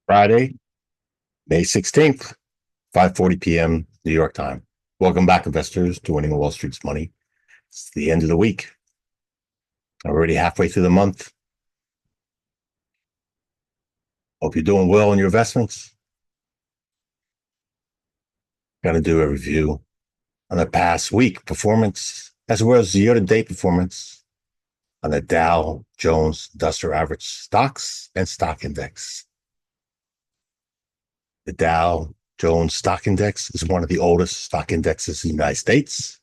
Friday, May 16th, 5:40 p.m. New York time. Welcome back, investors, to Winning Wall Street's Money. It's the end of the week. Already halfway through the month. Hope you're doing well in your investments. Going to do a review on the past week performance, as well as year-to-date performance on the Dow Jones Industrial Average stocks and stock index. The Dow Jones Stock Index is one of the oldest stock indexes in the United States.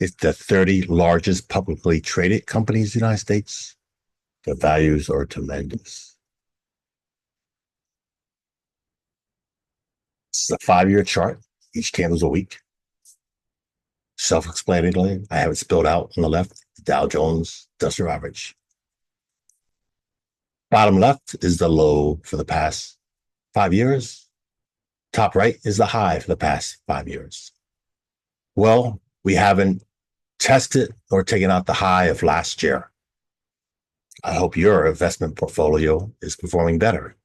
It's the 30 largest publicly traded companies in the United States. The values are tremendous. This is a 5-year chart. Each candle's a week. Self-explanatory. I have it spelled out on the left, the Dow Jones Industrial Average. Bottom left is the low for the past 5 years. Top right is the high for the past 5 years. Well, we haven't tested or taken out the high of last year. I hope your investment portfolio is performing better.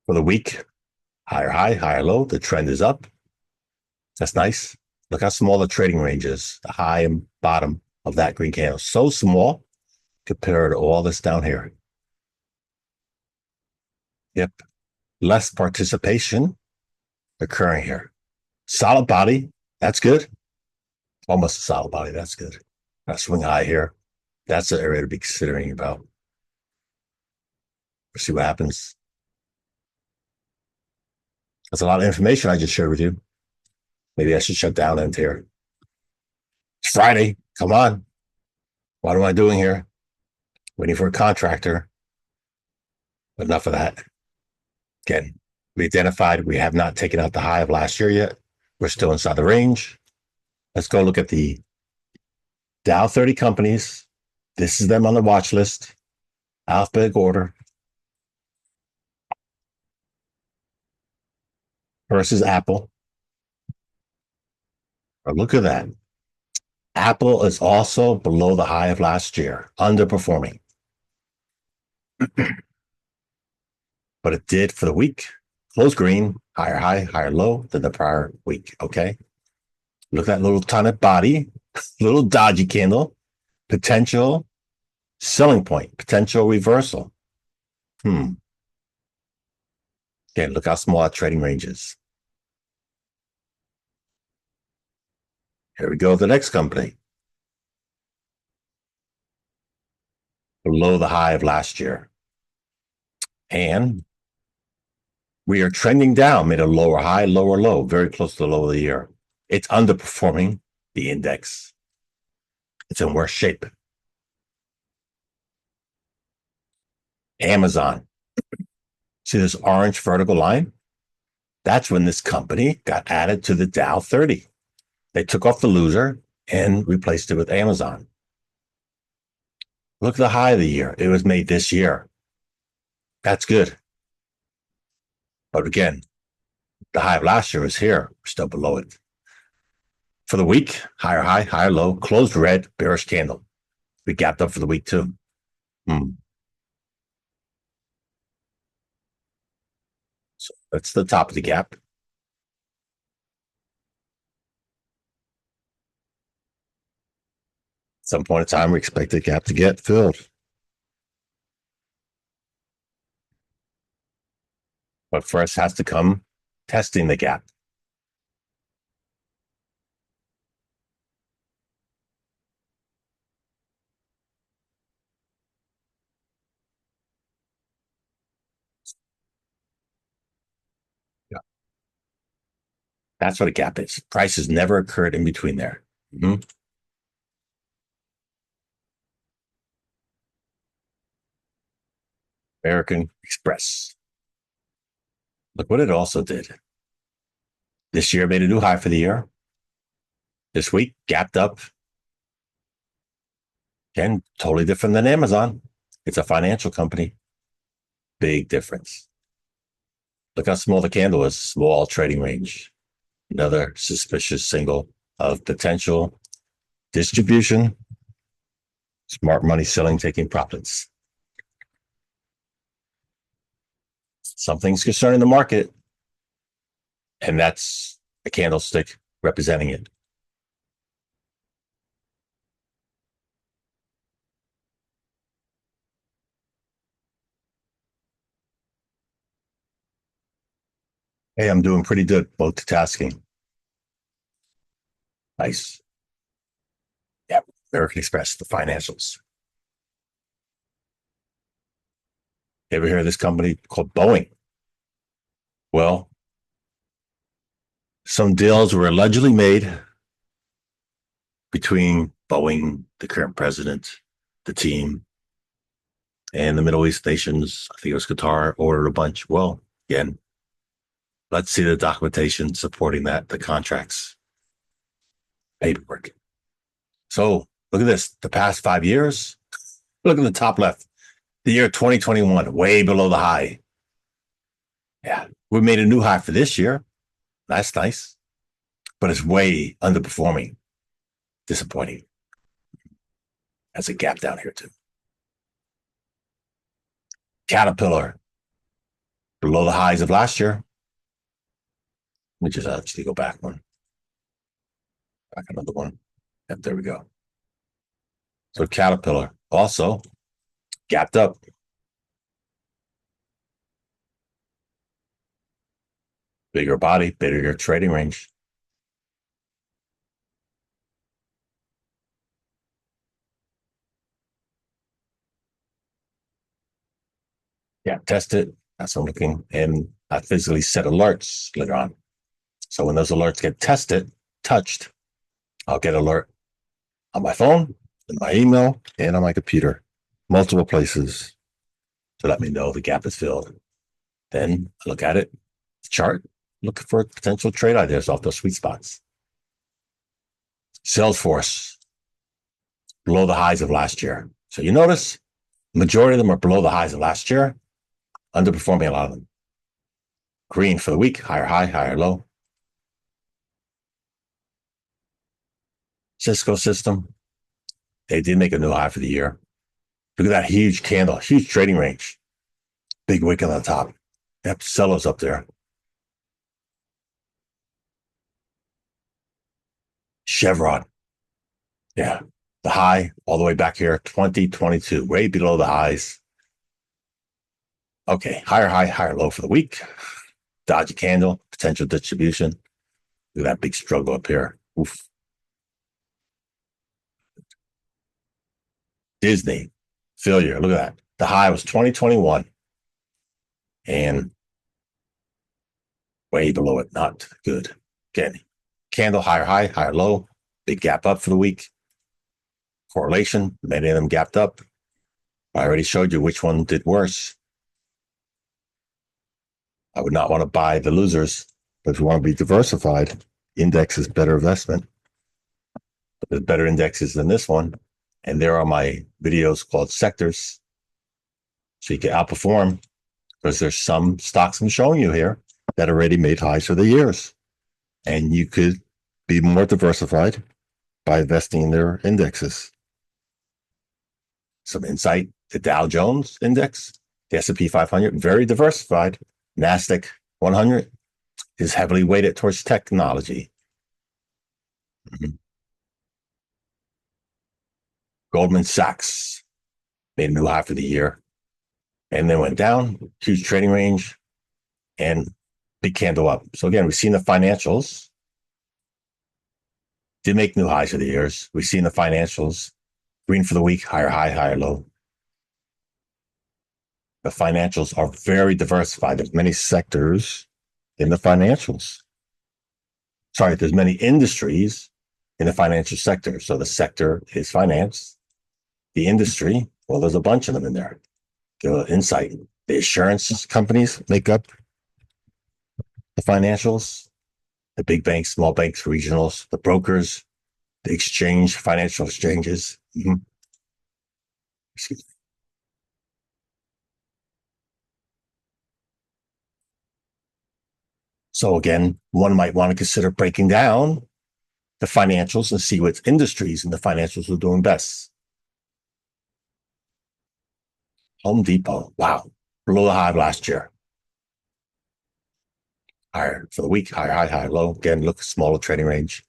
For the week, higher high, higher low. The trend is up. That's nice. Look how small the trading range is. The high and bottom of that green candle. So small compared to all this down here. Yep. Less participation occurring here. Solid body. That's good. Almost a solid body. That's good. Now swing high here. That's an area to be considering about. We'll see what happens. That's a lot of information I just shared with you. Maybe I should shut down into here. It's Friday. Come on. What am I doing here? Waiting for a contractor. But enough of that. Again, we identified we have not taken out the high of last year yet. We're still inside the range. Let's go look at the Dow 30 companies. This is them on the watch list. Alphabetical order. Versus Apple. But look at that. Apple is also below the high of last year, underperforming. But it did for the week. Close green, higher high, higher low than the prior week. Okay. Look at that little tiny body, little dodgy candle, potential selling point, potential reversal. Okay, look how small our trading range is. Here we go, the next company. Below the high of last year. And we are trending down, made a lower high, lower low, very close to the low of the year. It's underperforming the index. It's in worse shape. Amazon. See this orange vertical line? That's when this company got added to the Dow 30. They took off the loser and replaced it with Amazon. Look at the high of the year. It was made this year. That's good. But again, the high of last year was here. We're still below it. For the week, higher high, higher low, closed red, bearish candle. We gapped up for the week too. So that's the top of the gap. At some point in time, we expect the gap to get filled. But first has to come testing the gap. Yeah. That's what a gap is. Price has never occurred in between there. American Express. Look what it also did. This year made a new high for the year. This week, gapped up. Again, totally different than Amazon. It's a financial company. Big difference. Look how small the candle is. Small trading range. Another suspicious signal of potential distribution Smart money selling, taking profits. Something's concerning the market, and that's a candlestick representing it. Hey, I'm doing pretty good multitasking. Nice. Yeah, American Express, the financials. You ever hear of this company called Boeing? Well, some deals were allegedly made between Boeing, the current president, the team, and the Middle East nations. I think it was Qatar, ordered a bunch. Well, again, let's see the documentation supporting that, the contracts, paperwork. So look at this. The past 5 years, look at the top left. The year 2021, way below the high. Yeah, we made a new high for this year. That's nice, but it's way underperforming. Disappointing. That's a gap down here too. Caterpillar, below the highs of last year. Let me just actually go back one. Back another one. Yep, there we go. So Caterpillar also gapped up. Bigger body, bigger trading range. Yeah, test it. That's what I'm looking. And I physically set alerts later on. So when those alerts get tested, touched, I'll get alert on my phone, in my email, and on my computer. Multiple places to let me know the gap is filled. Then I look at it, chart, look for potential trade ideas off those sweet spots. Salesforce, below the highs of last year. So you notice the majority of them are below the highs of last year, underperforming a lot of them. Green for the week, higher high, higher low. Cisco system, they did make a new high for the year. Look at that huge candle, huge trading range. Big wick on the top. Yep, sellers up there. Chevron. Yeah, the high all the way back here, 2022, way below the highs. Okay, higher high, higher low for the week. Dodgy candle, potential distribution. Look at that big struggle up here. Oof. Disney, failure. Look at that. The high was 2021 and way below it. Not good. Again, candle, higher high, higher low. Big gap up for the week. Correlation, many of them gapped up. I already showed you which one did worse. I would not want to buy the losers, but if you want to be diversified, index is better investment. But there's better indexes than this one. And there are my videos called sectors. So you can outperform because there's some stocks I'm showing you here that already made highs for the years. And you could be more diversified by investing in their indexes. Some insight, the Dow Jones index, the S&P 500, very diversified. NASDAQ 100 is heavily weighted towards technology. Goldman Sachs made a new high for the year and then went down, huge trading range and big candle up. So again, we've seen the financials did make new highs for the years. We've seen the financials green for the week, higher high, higher low. The financials are very diversified. There's many sectors in the financials. Sorry, there's many industries in the financial sector. So the sector is finance. The industry, well, there's a bunch of them in there. The insight, the insurance companies make up the financials, the big banks, small banks, regionals, the brokers, the exchange, financial exchanges. Excuse me. So again, one might want to consider breaking down the financials and see which industries in the financials are doing best. Home Depot. Wow. Below the high of last year. Higher for the week. Higher high, higher low. Again, look, smaller trading range.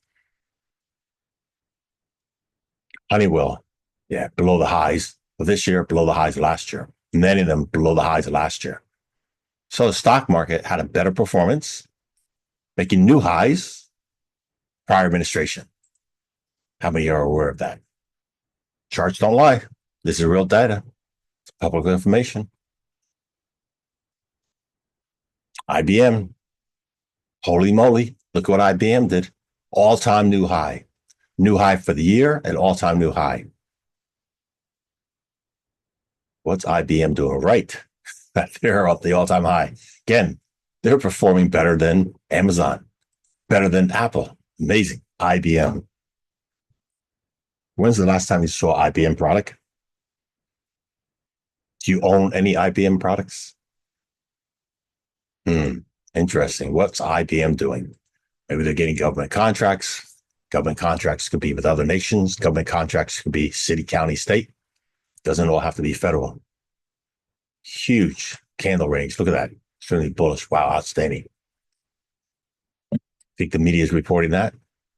Honeywell. Yeah, below the highs of this year, below the highs of last year. Many of them below the highs of last year. So the stock market had a better performance, making new highs prior administration. How many are aware of that? Charts don't lie. This is real data. It's public information. IBM. Holy moly. Look what IBM did. All-time new high. New high for the year and all-time new high. What's IBM doing right? They're at the all-time high. Again, they're performing better than Amazon, better than Apple. Amazing. IBM. When's the last time you saw IBM product? Do you own any IBM products? Interesting. What's IBM doing? Maybe they're getting government contracts. Government contracts could be with other nations. Government contracts could be city, county, state. Doesn't all have to be federal. Huge candle range. Look at that. Extremely bullish. Wow, outstanding. Think the media is reporting that?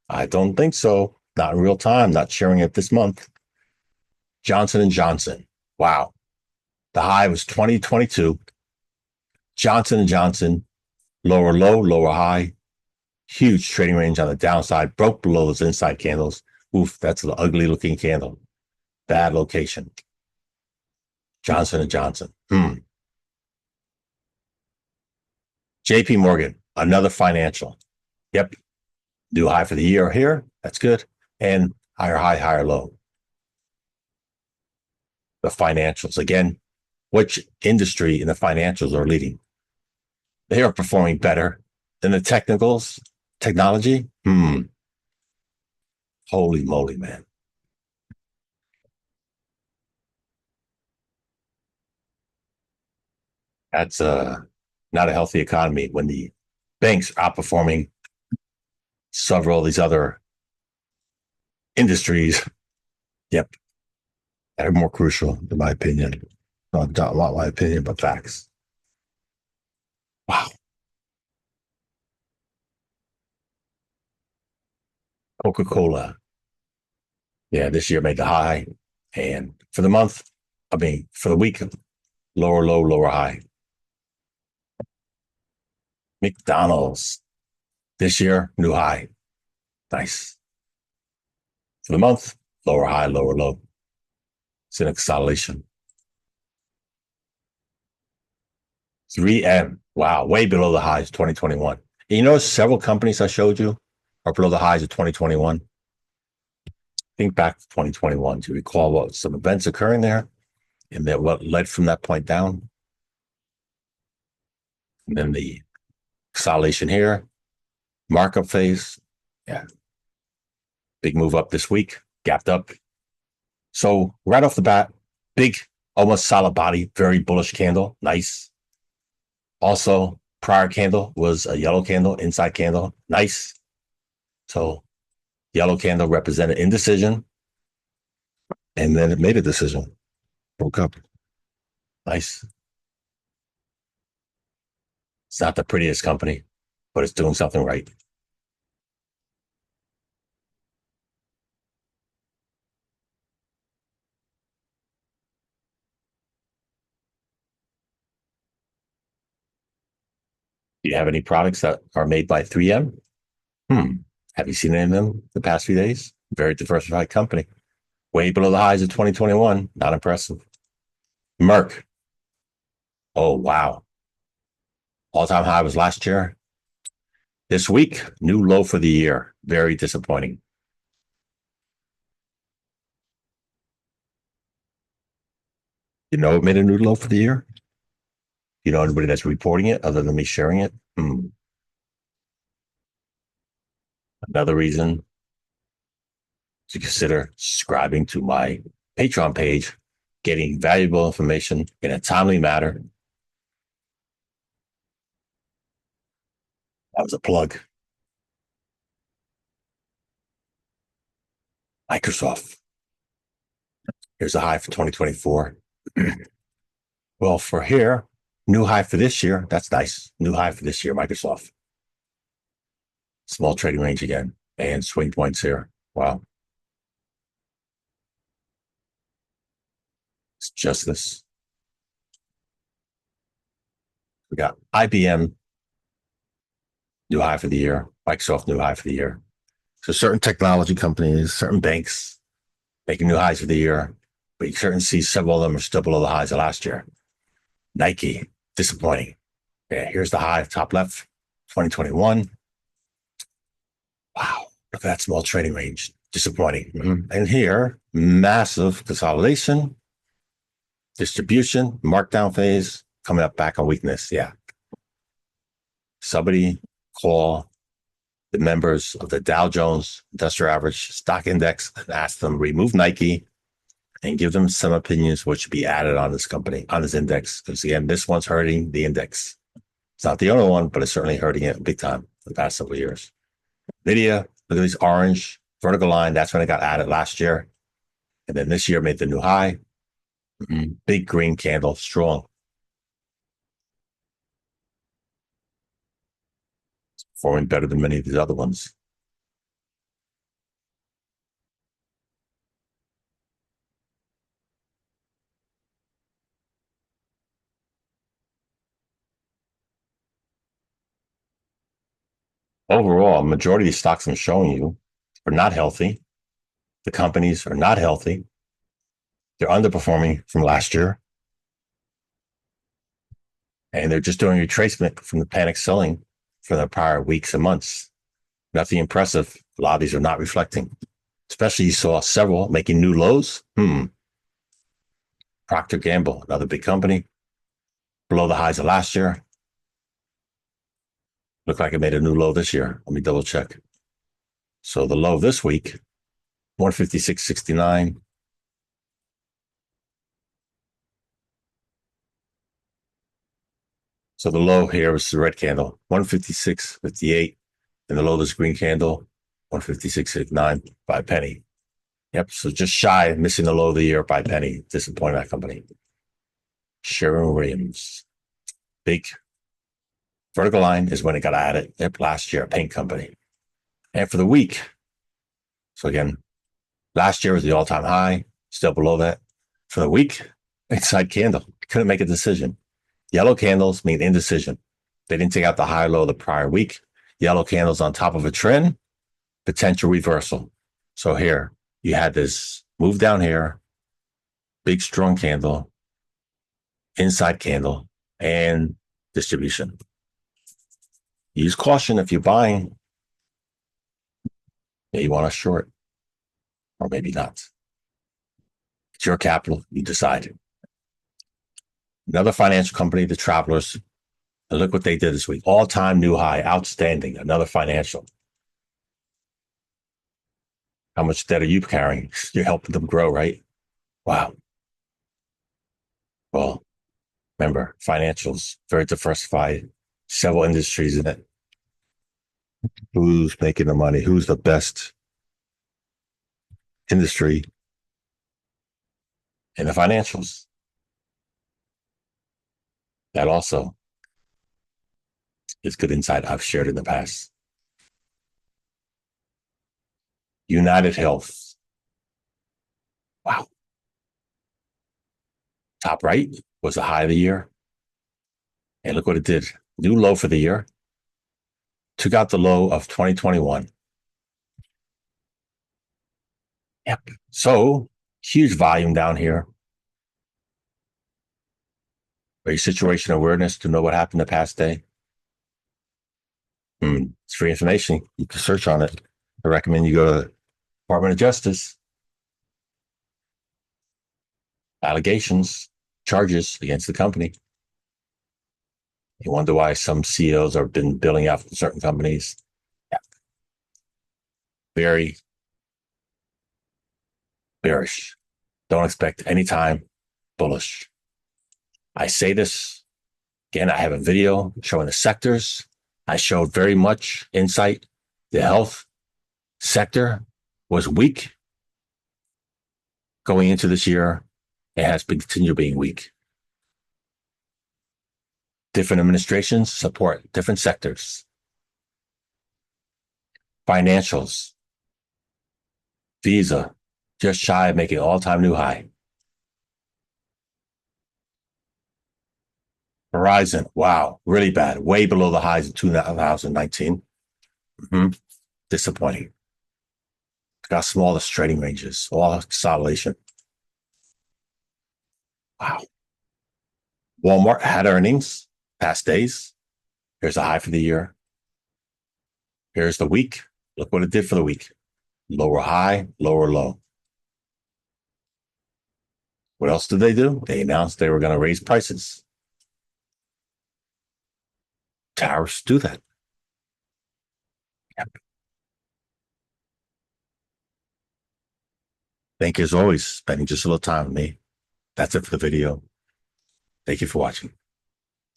I don't think so. Not in real time. Not sharing it this month. Johnson & Johnson. Wow. The high was 2022. Johnson & Johnson, lower low, lower high. Huge trading range on the downside. Broke below those inside candles. Oof, that's an ugly looking candle. Bad location. Johnson & Johnson. JP Morgan, another financial. Yep. New high for the year here. That's good. And higher high, higher low. The financials. Again, which industry in the financials are leading? They are performing better than the technicals, technology. Holy moly, man. That's not a healthy economy when the banks are outperforming several of these other industries. Yep. That are more crucial, in my opinion. Not my opinion, but facts. Wow. Coca-Cola. Yeah, this year made the high. And for the month, for the week, lower low, lower high. McDonald's. This year, new high. Nice. For the month, lower high, lower low. It's in a consolidation. 3M. Wow, way below the highs 2021. And you know, several companies I showed you are below the highs of 2021. Think back to 2021 to recall what some events occurring there and that what led from that point down. And then the consolidation here, markup phase. Yeah. Big move up this week, gapped up. So right off the bat, big, almost solid body, very bullish candle. Nice. Also, prior candle was a yellow candle, inside candle. Nice. So yellow candle represented indecision. And then it made a decision. Broke up. Nice. It's not the prettiest company, but it's doing something right. Do you have any products that are made by 3M? Have you seen any of them the past few days? Very diversified company. Way below the highs of 2021. Not impressive. Merck. Oh, wow. All-time high was last year. This week, new low for the year. Very disappointing. You know it made a new low for the year? You know anybody that's reporting it other than me sharing it? Another reason to consider subscribing to my Patreon page, getting valuable information in a timely manner. That was a plug. Microsoft. Here's the high for 2024. Well, for here, new high for this year. That's nice. New high for this year, Microsoft. Small trading range again and swing points here. Wow. It's just this. We got IBM new high for the year, Microsoft new high for the year. So certain technology companies, certain banks making new highs for the year, but you certainly see several of them are still below the highs of last year. Nike, disappointing. Yeah, here's the high, top left, 2021. Wow, look at that small trading range. Disappointing. And here, massive consolidation, distribution, markdown phase, coming up back on weakness. Yeah. Somebody call the members of the Dow Jones Industrial Average Stock Index and ask them to remove Nike and give them some opinions what should be added on this company, on this index. Because again, this one's hurting the index. It's not the only one, but it's certainly hurting it big time for the past several years. Nvidia, look at this orange vertical line. That's when it got added last year. And then this year made the new high. Big green candle, strong. It's performing better than many of these other ones. Overall, majority of these stocks I'm showing you are not healthy. The companies are not healthy. They're underperforming from last year. And they're just doing retracement from the panic selling for the prior weeks and months. Nothing impressive. A lot of these are not reflecting. Especially you saw several making new lows. Procter & Gamble, another big company, below the highs of last year. Looked like it made a new low this year. Let me double check. So the low this week, 156.69. So the low here is the red candle, 156.58. And the low this green candle, 156.69 by a penny. Yep, so just shy of missing the low of the year by a penny. Disappointing that company. Sherwin-Williams. Big vertical line is when it got added. Yep, last year, a paint company. And for the week, so again, last year was the all-time high, still below that. For the week, inside candle. Couldn't make a decision. Yellow candles mean indecision. They didn't take out the high low the prior week. Yellow candles on top of a trend, potential reversal. So here, you had this move down here, big strong candle, inside candle, and distribution. Use caution if you're buying. Maybe you want to short, or maybe not. It's your capital, you decide. Another financial company, the Travelers, and look what they did this week. All-time new high, outstanding, another financial. How much debt are you carrying? You're helping them grow, right? Wow. Well, remember, financials, very diversified, several industries in it. Who's making the money? Who's the best industry in the financials? That also is good insight I've shared in the past. United Health. Wow. Top right was the high of the year. And look what it did. New low for the year. Took out the low of 2021. Yep. So huge volume down here. Very situation awareness to know what happened the past day. It's free information. You can search on it. I recommend you go to the Department of Justice. Allegations, charges against the company. You wonder why some CEOs have been billing out from certain companies. Yeah. Very bearish. Don't expect any time bullish. I say this again. I have a video showing the sectors. I showed very much insight. The health sector was weak going into this year. It has been continued being weak. Different administrations support different sectors. Financials. Visa, just shy of making all-time new high. Verizon, wow, really bad. Way below the highs in 2019. Disappointing. Got smallest trading ranges, all consolidation. Wow. Walmart had earnings past days. Here's a high for the year. Here's the week. Look what it did for the week. Lower high, lower low. What else did they do? They announced they were going to raise prices. Tariffs do that. Yep. Thank you as always, spending just a little time with me. That's it for the video. Thank you for watching.